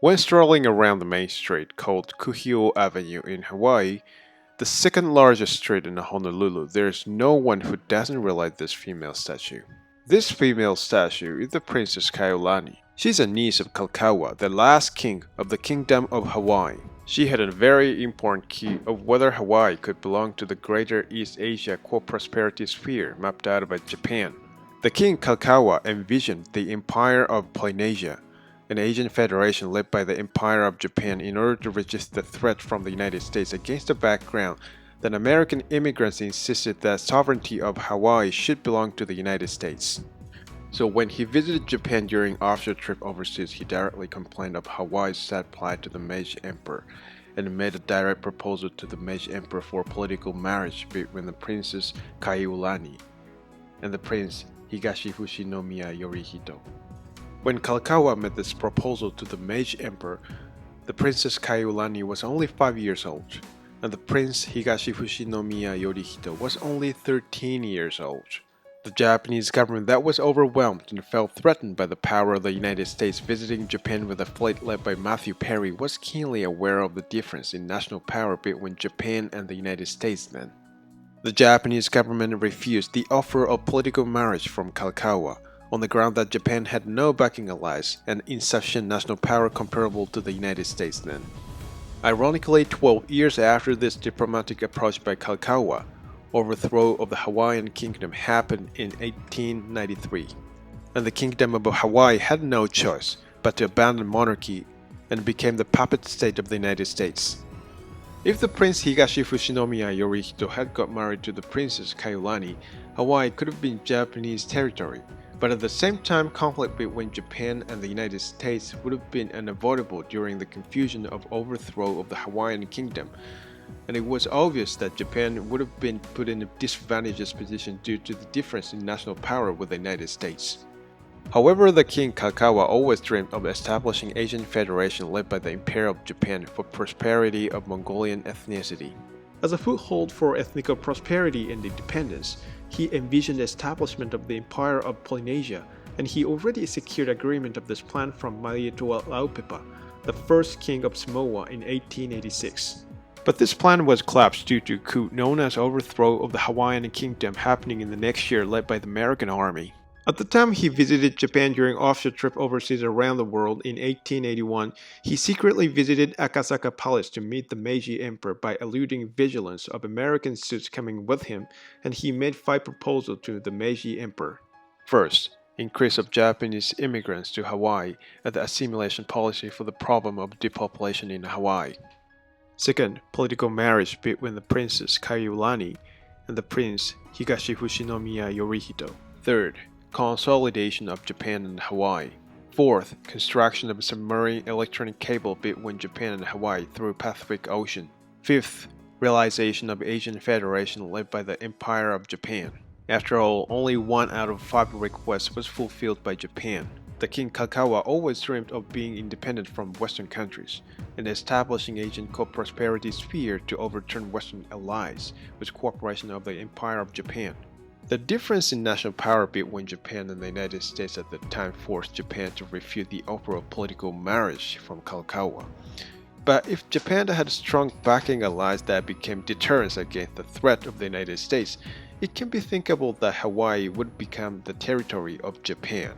When strolling around the main street called Kuhio Avenue in Hawaii, the second largest street in Honolulu, there's no one who doesn't realize this female statue. This female statue is the Princess Kaiulani. She's a niece of Kalakaua, the last king of the Kingdom of Hawaii. She had a very important key of whether Hawaii could belong to the Greater East Asia Co-Prosperity Sphere mapped out by Japan. The king Kalakaua envisioned the Empire of Polynesia, an Asian Federation led by the Empire of Japan in order to resist the threat from the United States against the background that American immigrants insisted that sovereignty of Hawaii should belong to the United States. So when he visited Japan during offshore trip overseas, he directly complained of Hawaii's sad plight to the Meiji Emperor and made a direct proposal to the Meiji Emperor for political marriage between the Princess Kaiulani and the Prince Higashi Fushimiya Yorihito. When Kalakaua made this proposal to the Meiji Emperor, the Princess Kaiulani was only 5 years old, and the Prince Higashi Fushimiya Yorihito was only 13 years old. The Japanese government that was overwhelmed and felt threatened by the power of the United States visiting Japan with a fleet led by Matthew Perry was keenly aware of the difference in national power between Japan and the United States then. The Japanese government refused the offer of political marriage from Kalakaua on the ground that Japan had no backing allies and insufficient national power comparable to the United States then. Ironically, 12 years after this diplomatic approach by Kalakaua, overthrow of the Hawaiian kingdom happened in 1893, and the kingdom of Hawaii had no choice but to abandon monarchy and became the puppet state of the United States. If the Prince Higashi Fushimiya Yorihito had got married to the Princess Kaiulani, Hawaii could have been Japanese territory, but at the same time conflict between Japan and the United States would have been unavoidable during the confusion of overthrow of the Hawaiian kingdom, and it was obvious that Japan would have been put in a disadvantageous position due to the difference in national power with the United States. However, the king Kalakaua always dreamed of establishing Asian Federation led by the Imperial of Japan for prosperity of Mongolian ethnicity. As a foothold for ethnical prosperity and independence, he envisioned the establishment of the Empire of Polynesia, and he already secured agreement of this plan from Malietoa Laupepa, the first king of Samoa in 1886. But this plan was collapsed due to a coup known as Overthrow of the Hawaiian Kingdom happening in the next year led by the American army. At the time he visited Japan during offshore trip overseas around the world in 1881, he secretly visited Akasaka Palace to meet the Meiji Emperor by eluding vigilance of American suits coming with him, and he made 5 proposals to the Meiji Emperor. First, increase of Japanese immigrants to Hawaii and the assimilation policy for the problem of depopulation in Hawaii. Second, political marriage between the Princess Kaiulani and the Prince Higashi Fushimiya Yorihito. Third, consolidation of Japan and Hawaii. Fourth, construction of a submarine electronic cable between Japan and Hawaii through Pacific Ocean. Fifth, realization of Asian Federation led by the Empire of Japan. After all, only 1 out of 5 requests was fulfilled by Japan. The king Kalakaua always dreamed of being independent from Western countries and establishing Asian co-prosperity sphere to overturn Western allies with cooperation of the Empire of Japan. The difference in national power between Japan and the United States at the time forced Japan to refuse the offer of political marriage from Kalakaua. But if Japan had strong backing allies that became deterrents against the threat of the United States, it can be thinkable that Hawaii would become the territory of Japan.